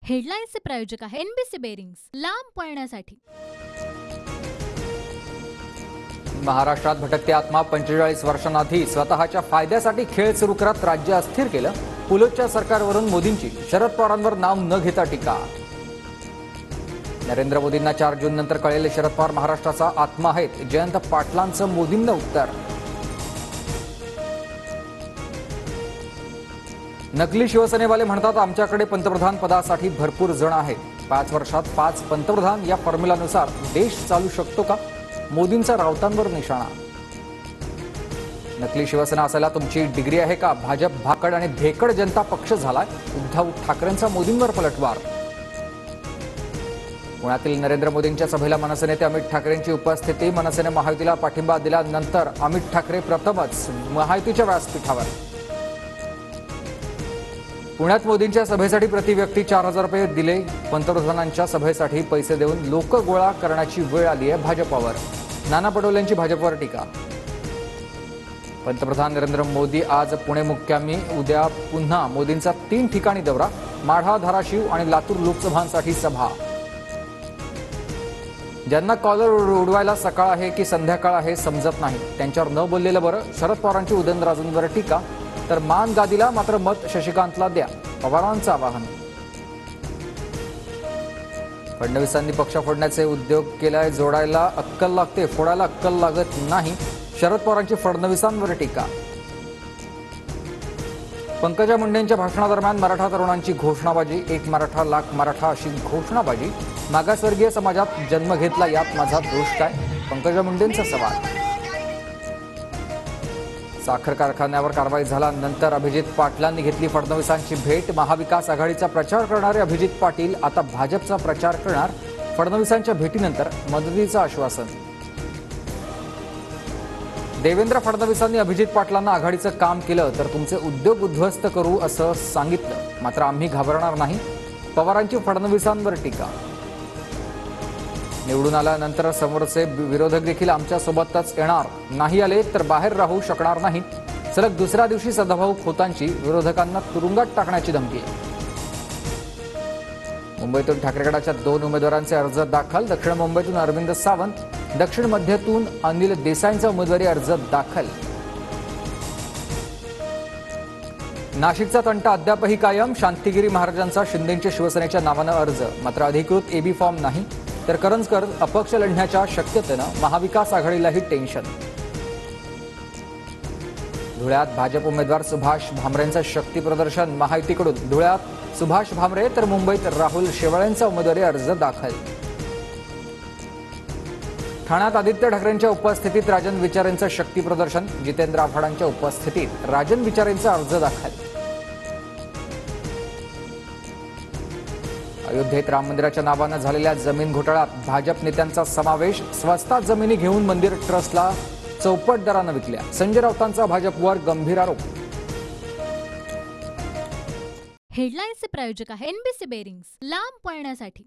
हेडलाईन्सचे प्रायोजक आहे NBC bearings, लांब पळण्यासाठी। महाराष्ट्रात भटकते आत्मा 45 वर्षांआधी स्वतःच्या फायद्यासाठी खेळ सुरू करत राज्य अस्थिर केलं। पुलोच्या सरकारवरून मोदींची शरद पवारांवर नाव न घेता टीका। नरेंद्र मोदींना 4 जून नंतर कळेल शरद पवार महाराष्ट्राचा आत्मा आहेत, जयंत पाटलांचं मोदींना उत्तर। नकली शिवसेनेवाले म्हणतात आमच्याकडे पंतप्रधान पदासाठी भरपूर जण आहेत। 5 वर्षात 5 पंतप्रधान या फॉर्म्युलानुसार देश चालू शकतो का? मोदींचा राऊतांवर निशाणा। नकली शिवसेना असायला तुमची डिग्री आहे का? भाजप भाकड आणि भेकड जनता पक्ष झालाय, उद्धव ठाकरेंचा मोदींवर पलटवार। पुण्यातील नरेंद्र मोदींच्या सभेला मनसे नेते अमित ठाकरेंची उपस्थिती। मनसेने महायुतीला पाठिंबा दिल्यानंतर अमित ठाकरे प्रथमच महायुतीच्या व्यासपीठावर। पुण्यात मोदींच्या सभेसाठी प्रति व्यक्ती 4,000 रुपये दिले। पंतप्रधानांच्या सभेसाठी पैसे देऊन लोक गोळा करण्याची वेळ आली आहे भाजपवर। नाना पटोलेंची भाजपवर टीका। पंतप्रधान नरेंद्र मोदी आज पुणे मुक्कामी, उद्या पुन्हा मोदींचा 3 ठिकाणी दौरा। माढा, धाराशिव आणि लातूर लोकसभांसाठी सभा। ज्यांना कॉलर उडवायला सकाळ आहे की संध्याकाळ आहे समजत नाही, त्यांच्यावर न बोललेलं बरं। शरद पवारांची उदयनराजेंवर टीका। तर मान गादीला मात्र मत शशिकांतला द्या, पवारांचं आवाहन। फडणवीसांनी पक्ष फोडण्याचे उद्योग केलाय, जोडायला अक्कल लागते, फोडायला अक्कल लागत नाही। शरद पवारांची फडणवीसांवर टीका। पंकजा मुंडेंच्या भाषणादरम्यान मराठा तरुणांची घोषणाबाजी। 1 मराठा लाख मराठा अशी घोषणाबाजी। मागासवर्गीय समाजात जन्म घेतला, यात माझा दोष काय? पंकजा मुंडेंचा सवाल। साखर कारखान्यावर कारवाई झाल्यानंतर अभिजित पाटलांनी घेतली फडणवीसांची भेट। महाविकास आघाडीचा प्रचार करणारे अभिजित पाटील आता भाजपचा प्रचार करणार। फडणवीसांच्या भेटीनंतर मदतीचं आश्वासन। देवेंद्र फडणवीसांनी अभिजित पाटलांना आघाडीचं काम केलं तर तुमचे उद्योग उद्ध्वस्त करू असं सांगितलं, मात्र आम्ही घाबरणार नाही। पवारांची फडणवीसांवर टीका। निवडून आल्यानंतर समोरचे विरोधक देखील आमच्या सोबतच येणार, नाही आले तर बाहेर राहू शकणार नाहीत। सलग दुसऱ्या दिवशी सदाभाऊ खोतांची विरोधकांना तुरुंगात टाकण्याची धमकी। मुंबईतून ठाकरेगडाच्या 2 उमेदवारांचे अर्ज दाखल। दक्षिण मुंबईतून अरविंद सावंत, दक्षिण मध्यतून अनिल देसाईंचा उमेदवारी अर्ज दाखल। नाशिकचा तंटा अद्यापही कायम। शांतिगिरी महाराजांचा शिंदेच्या शिवसेनेच्या नावानं अर्ज, मात्र अधिकृत एबी फॉर्म नाही। तर करंजकर अपक्ष लढण्याच्या शक्यतेनं महाविकास आघाडीलाही टेन्शन। धुळ्यात भाजप उमेदवार सुभाष भामरेंचं शक्ती प्रदर्शन। महायुतीकडून धुळ्यात सुभाष भामरे तर मुंबईत राहुल शेवाळेंचा उमेदवारी अर्ज दाखल। ठाण्यात आदित्य ठाकरेंच्या उपस्थितीत राजन विचारेंचं शक्ती प्रदर्शन। जितेंद्र आव्हाडांच्या उपस्थितीत राजन विचारेंचा अर्ज दाखल। अयोध्येत राम मंदिराच्या नावानं झालेल्या जमीन घोटाळ्यात भाजप नेत्यांचा समावेश। स्वस्तात जमिनी घेऊन मंदिर ट्रस्टला चौपट दरानं विकल्या। संजय राऊतांचा भाजपवर गंभीर आरोप। हेडलाईन्सचे प्रायोजक आहे एनबीसी बेरिंग्स, लांब पळण्यासाठी।